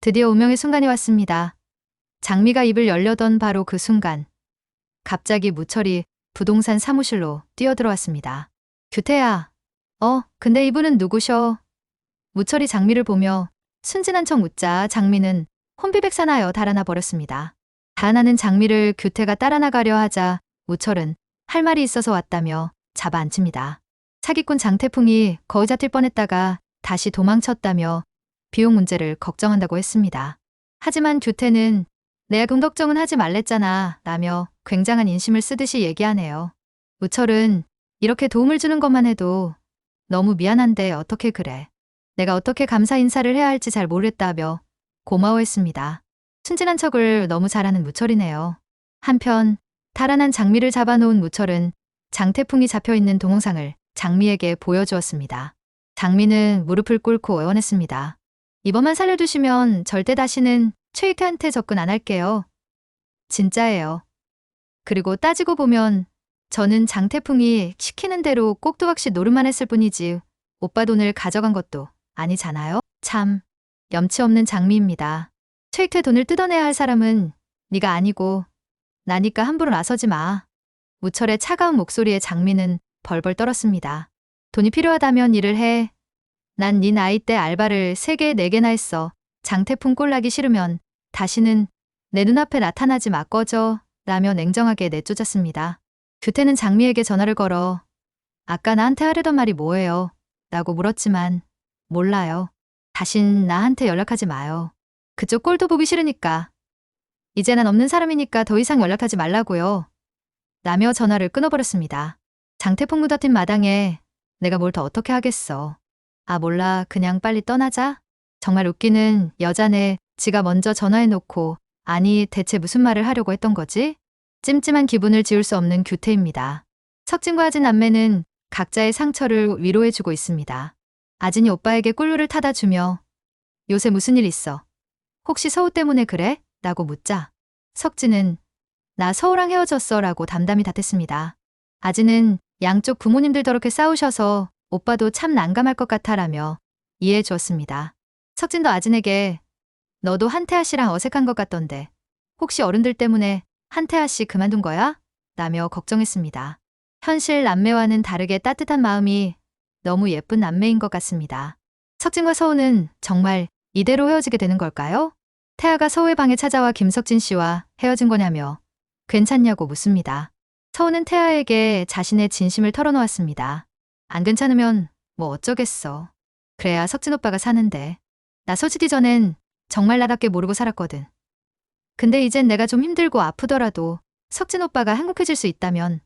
드디어 운명의 순간이 왔습니다. 장미가 입을 열려던 바로 그 순간, 갑자기 무철이 부동산 사무실로 뛰어들어왔습니다. 규태야. 근데 이분은 누구셔? 무철이 장미를 보며 순진한 척 묻자 장미는 혼비백산하여 달아나 버렸습니다. 달아나는 장미를 규태가 따라 나가려 하자 무철은 할 말이 있어서 왔다며 잡아 앉힙니다. 사기꾼 장태풍이 거의 잡힐 뻔했다가 다시 도망쳤다며 비용 문제를 걱정한다고 했습니다. 하지만 규태는 내가 돈 걱정은 하지 말랬잖아 라며 굉장한 인심을 쓰듯이 얘기하네요. 무철은 이렇게 도움을 주는 것만 해도 너무 미안한데 어떻게 그래. 내가 어떻게 감사 인사를 해야 할지 잘 모르겠다며 고마워했습니다. 순진한 척을 너무 잘하는 무철이네요. 한편 달아난 장미를 잡아놓은 무철은 장태풍이 잡혀있는 동영상을 장미에게 보여주었습니다. 장미는 무릎을 꿇고 애원했습니다. 이번만 살려두시면 절대 다시는 최익태한테 접근 안 할게요. 진짜예요. 그리고 따지고 보면 저는 장태풍이 시키는 대로 꼭두각시 노름만 했을 뿐이지 오빠 돈을 가져간 것도 아니잖아요. 참 염치 없는 장미입니다. 최익태 돈을 뜯어내야 할 사람은 네가 아니고 나니까 함부로 나서지 마. 무철의 차가운 목소리에 장미는 벌벌 떨었습니다. 돈이 필요하다면 일을 해. 난 네 나이 때 알바를 3개, 4개나 했어. 장태풍 꼴나기 싫으면 다시는 내 눈앞에 나타나지 마 꺼져 라며 냉정하게 내쫓았습니다. 규태는 장미에게 전화를 걸어 아까 나한테 하려던 말이 뭐예요? 라고 물었지만 몰라요. 다신 나한테 연락하지 마요. 그쪽 꼴도 보기 싫으니까. 이제 난 없는 사람이니까 더 이상 연락하지 말라고요. 라며 전화를 끊어버렸습니다. 장태풍 묻어진 마당에 내가 뭘 더 어떻게 하겠어. 아 몰라 그냥 빨리 떠나자. 정말 웃기는 여자네. 지가 먼저 전화해놓고 아니 대체 무슨 말을 하려고 했던 거지? 찜찜한 기분을 지울 수 없는 규태입니다. 석진과 아진 남매는 각자의 상처를 위로해주고 있습니다. 아진이 오빠에게 꿀물을 타다 주며 요새 무슨 일 있어? 혹시 서우 때문에 그래? 라고 묻자 석진은 나 서우랑 헤어졌어 라고 담담히 답했습니다. 아진은 양쪽 부모님들 더럽게 싸우셔서 오빠도 참 난감할 것 같아 라며 이해해 주었습니다. 석진도 아진에게 너도 한태아 씨랑 어색한 것 같던데 혹시 어른들 때문에 한태아 씨 그만둔 거야? 라며 걱정했습니다. 현실 남매와는 다르게 따뜻한 마음이 너무 예쁜 남매인 것 같습니다. 석진과 서우는 정말 이대로 헤어지게 되는 걸까요? 태아가 서우의 방에 찾아와 김석진 씨와 헤어진 거냐며 괜찮냐고 묻습니다. 서우는 태아에게 자신의 진심을 털어놓았습니다. 안 괜찮으면 뭐 어쩌겠어. 그래야 석진 오빠가 사는데. 나 솔직히 전엔 정말 나답게 모르고 살았거든. 근데 이젠 내가 좀 힘들고 아프더라도 석진 오빠가 행복해질 수 있다면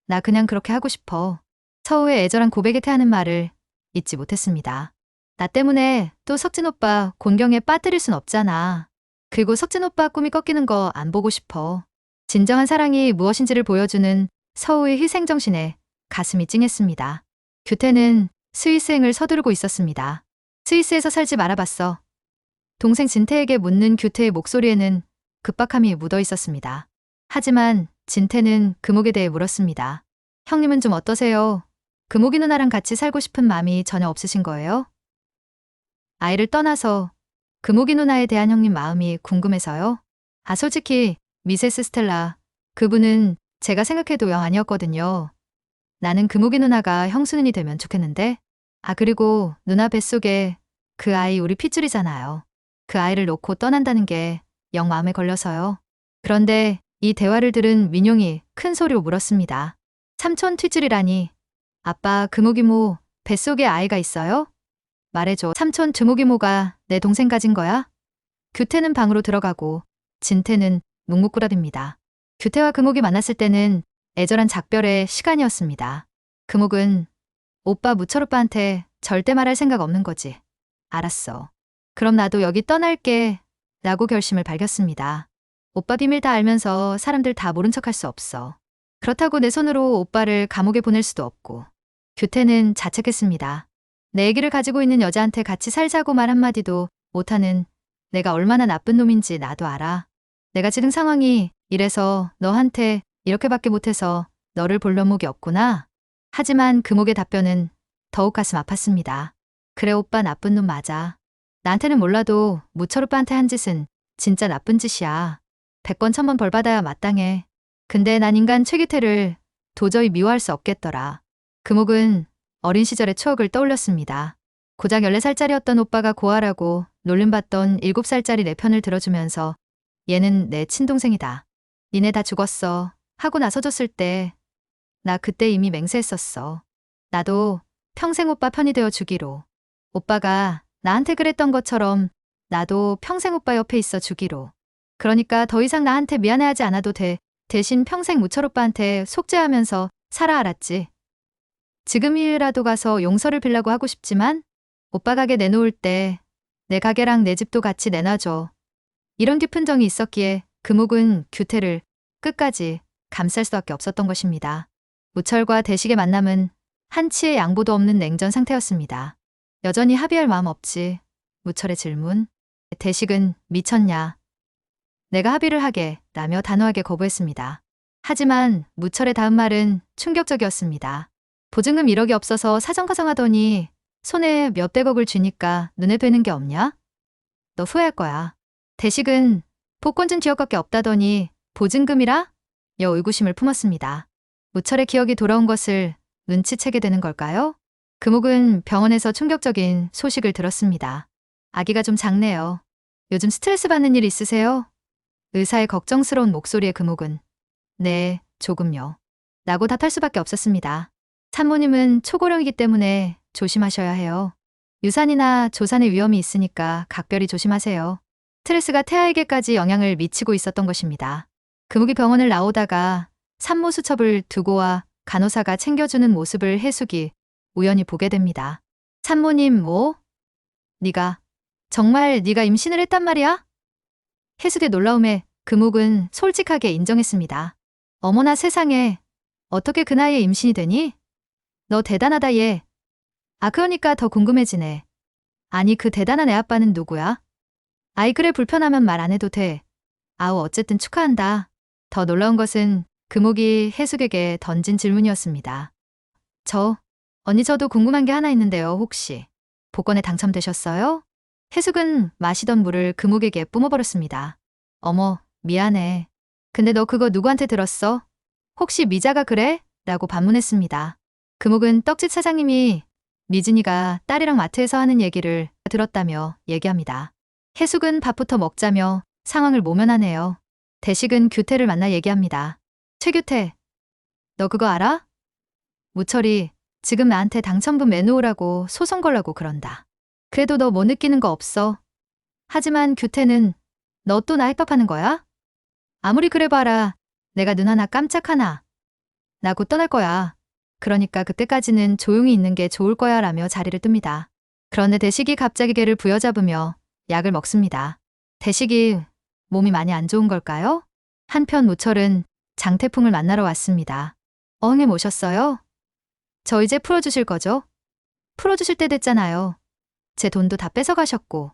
나 그냥 그렇게 하고 싶어. 서우의 애절한 고백에 태하는 말을 잊지 못했습니다. 나 때문에 또 석진 오빠 곤경에 빠뜨릴 순 없잖아. 그리고 석진 오빠 꿈이 꺾이는 거 안 보고 싶어. 진정한 사랑이 무엇인지를 보여주는 서우의 희생정신에 가슴이 찡했습니다. 규태는 스위스행을 서두르고 있었습니다. 스위스에서 살지 말아봤어. 동생 진태에게 묻는 규태의 목소리에는 급박함이 묻어 있었습니다. 하지만 진태는 금옥에 대해 물었습니다. 형님은 좀 어떠세요? 금옥이 누나랑 같이 살고 싶은 마음이 전혀 없으신 거예요? 아이를 떠나서 금옥이 누나에 대한 형님 마음이 궁금해서요? 아 솔직히 미세스 스텔라 그분은 제가 생각해도 영 아니었거든요. 나는 금옥이 누나가 형수는이 되면 좋겠는데 아 그리고 누나 뱃속에 그 아이 우리 핏줄이잖아요. 그 아이를 놓고 떠난다는 게 영 마음에 걸려서요. 그런데 이 대화를 들은 민용이 큰 소리로 물었습니다. 삼촌 핏줄이라니 아빠 금옥이모 뱃속에 아이가 있어요? 말해줘. 삼촌 금옥이모가 내 동생 가진 거야? 규태는 방으로 들어가고 진태는 묵묵부답입니다. 규태와 금옥이 만났을 때는 애절한 작별의 시간이었습니다. 금옥은 오빠 무철 오빠한테 절대 말할 생각 없는 거지. 알았어. 그럼 나도 여기 떠날게 라고 결심을 밝혔습니다. 오빠 비밀 다 알면서 사람들 다 모른 척할 수 없어. 그렇다고 내 손으로 오빠를 감옥에 보낼 수도 없고. 규태는 자책했습니다. 내 애기를 가지고 있는 여자한테 같이 살자고 말 한마디도 못하는 내가 얼마나 나쁜 놈인지 나도 알아. 내가 지금 상황이 이래서 너한테 이렇게밖에 못해서 너를 볼 면목이 없구나. 하지만 금옥의 답변은 더욱 가슴 아팠습니다. 그래 오빠 나쁜 놈 맞아. 나한테는 몰라도 무철 오빠한테 한 짓은 진짜 나쁜 짓이야. 100번 1000번 벌 받아야 마땅해. 근데 난 인간 최규태를 도저히 미워할 수 없겠더라. 금옥은 어린 시절의 추억을 떠올렸습니다. 고작 14살짜리였던 오빠가 고아라고 놀림받던 7살짜리 내 편을 들어주면서 얘는 내 친동생이다. 니네 다 죽었어. 하고 나서줬을 때 나 그때 이미 맹세했었어. 나도 평생 오빠 편이 되어 주기로. 오빠가 나한테 그랬던 것처럼 나도 평생 오빠 옆에 있어 주기로. 그러니까 더 이상 나한테 미안해하지 않아도 돼. 대신 평생 무철 오빠한테 속죄하면서 살아 알았지. 지금이라도 가서 용서를 빌라고 하고 싶지만 오빠 가게 내놓을 때 내 가게랑 내 집도 같이 내놔줘. 이런 깊은 정이 있었기에 금옥은 규태를 끝까지 감쌀 수밖에 없었던 것입니다. 무철과 대식의 만남은 한치의 양보도 없는 냉전 상태였습니다. 여전히 합의할 마음 없지. 무철의 질문. 대식은 미쳤냐. 내가 합의를 하게 라며 단호하게 거부했습니다. 하지만 무철의 다음 말은 충격적이었습니다. 보증금 1억이 없어서 사정가정하더니 손에 몇백억을 쥐니까 눈에 뵈는 게 없냐? 너 후회할 거야. 대식은 복권 준 기억밖에 없다더니 보증금이라? 여 의구심을 품었습니다. 무철의 기억이 돌아온 것을 눈치채게 되는 걸까요? 금옥은 병원에서 충격적인 소식을 들었습니다. 아기가 좀 작네요. 요즘 스트레스 받는 일 있으세요? 의사의 걱정스러운 목소리에 금옥은 네, 조금요. 라고 답할 수밖에 없었습니다. 산모님은 초고령이기 때문에 조심하셔야 해요. 유산이나 조산의 위험이 있으니까 각별히 조심하세요. 스트레스가 태아에게까지 영향을 미치고 있었던 것입니다. 금옥이 병원을 나오다가 산모 수첩을 두고 와 간호사가 챙겨주는 모습을 해숙이 우연히 보게 됩니다. 산모님 뭐? 정말 네가 임신을 했단 말이야? 해숙의 놀라움에 금옥은 솔직하게 인정했습니다. 어머나 세상에, 어떻게 그 나이에 임신이 되니? 너 대단하다 얘. 아 그러니까 더 궁금해지네. 아니 그 대단한 애 아빠는 누구야? 아이 그래 불편하면 말 안 해도 돼. 아우 어쨌든 축하한다. 더 놀라운 것은 금옥이 해숙에게 던진 질문이었습니다. 언니 저도 궁금한 게 하나 있는데요 혹시 복권에 당첨되셨어요? 해숙은 마시던 물을 금옥에게 뿜어버렸습니다. 어머 미안해. 근데 너 그거 누구한테 들었어? 혹시 미자가 그래? 라고 반문했습니다. 금옥은 떡집 사장님이 미진이가 딸이랑 마트에서 하는 얘기를 들었다며 얘기합니다. 해숙은 밥부터 먹자며 상황을 모면하네요. 대식은 규태를 만나 얘기합니다. 최규태, 너 그거 알아? 무철이 지금 나한테 당첨금 내놓으라고 소송 걸라고 그런다. 그래도 너 뭐 느끼는 거 없어? 하지만 규태는 너 또 나 협박하는 거야? 아무리 그래 봐라. 내가 눈 하나 깜짝 하나. 나 곧 떠날 거야. 그러니까 그때까지는 조용히 있는 게 좋을 거야 라며 자리를 뜹니다. 그런데 대식이 갑자기 걔를 부여잡으며 약을 먹습니다. 대식이 몸이 많이 안 좋은 걸까요? 한편 무철은 장태풍을 만나러 왔습니다. 어흥에 모셨어요? 저 이제 풀어주실 거죠? 풀어주실 때 됐잖아요. 제 돈도 다 뺏어가셨고.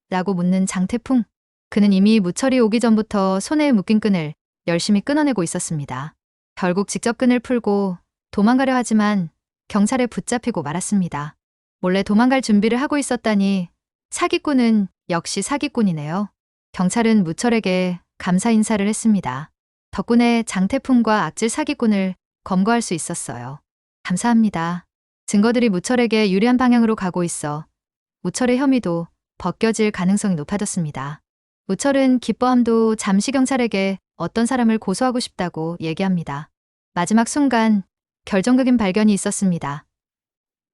라고 묻는 장태풍. 그는 이미 무철이 오기 전부터 손에 묶인 끈을 열심히 끊어내고 있었습니다. 결국 직접 끈을 풀고 도망가려 하지만 경찰에 붙잡히고 말았습니다. 몰래 도망갈 준비를 하고 있었다니 사기꾼은 역시 사기꾼이네요. 경찰은 무철에게 감사 인사를 했습니다. 덕분에 장태풍과 악질 사기꾼을 검거할 수 있었어요. 감사합니다. 증거들이 무철에게 유리한 방향으로 가고 있어 무철의 혐의도 벗겨질 가능성이 높아졌습니다. 무철은 기뻐함도 잠시 경찰에게 어떤 사람을 고소하고 싶다고 얘기합니다. 마지막 순간 결정적인 발견이 있었습니다.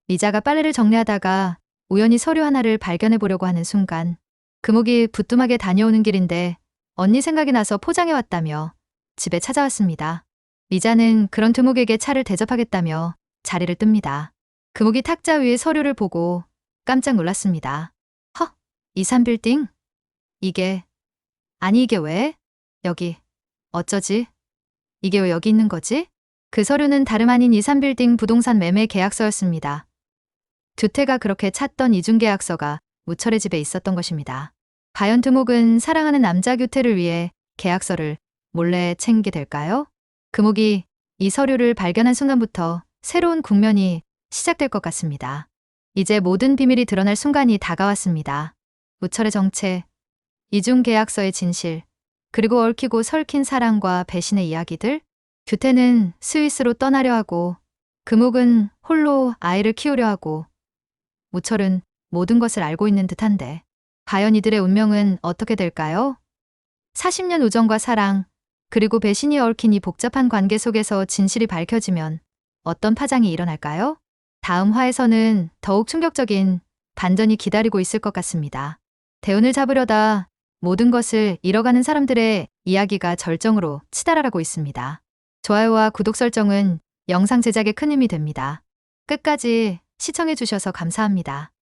미자가 빨래를 정리하다가 우연히 서류 하나를 발견해 보려고 하는 순간 금옥이 부뚜막에 다녀오는 길인데 언니 생각이 나서 포장해왔다며 집에 찾아왔습니다. 미자는 그런 두목에게 차를 대접하겠다며 자리를 뜹니다. 금옥이 탁자 위에 서류를 보고 깜짝 놀랐습니다. 23빌딩? 이게 왜? 여기 어쩌지? 이게 왜 여기 있는 거지? 그 서류는 다름 아닌 23빌딩 부동산 매매 계약서였습니다. 규태가 그렇게 찾던 이중계약서가 무철의 집에 있었던 것입니다. 과연 두목은 사랑하는 남자 규태를 위해 계약서를 몰래 챙기게 될까요? 금옥이 이 서류를 발견한 순간부터 새로운 국면이 시작될 것 같습니다. 이제 모든 비밀이 드러날 순간이 다가왔습니다. 무철의 정체, 이중 계약서의 진실, 그리고 얽히고 설킨 사랑과 배신의 이야기들. 규태는 스위스로 떠나려 하고, 금옥은 홀로 아이를 키우려 하고, 무철은 모든 것을 알고 있는 듯한데, 과연 이들의 운명은 어떻게 될까요? 40년 우정과 사랑, 그리고 배신이 얽힌 이 복잡한 관계 속에서 진실이 밝혀지면 어떤 파장이 일어날까요? 다음 화에서는 더욱 충격적인 반전이 기다리고 있을 것 같습니다. 대운을 잡으려다 모든 것을 잃어가는 사람들의 이야기가 절정으로 치달아가고 있습니다. 좋아요와 구독 설정은 영상 제작에 큰 힘이 됩니다. 끝까지 시청해주셔서 감사합니다.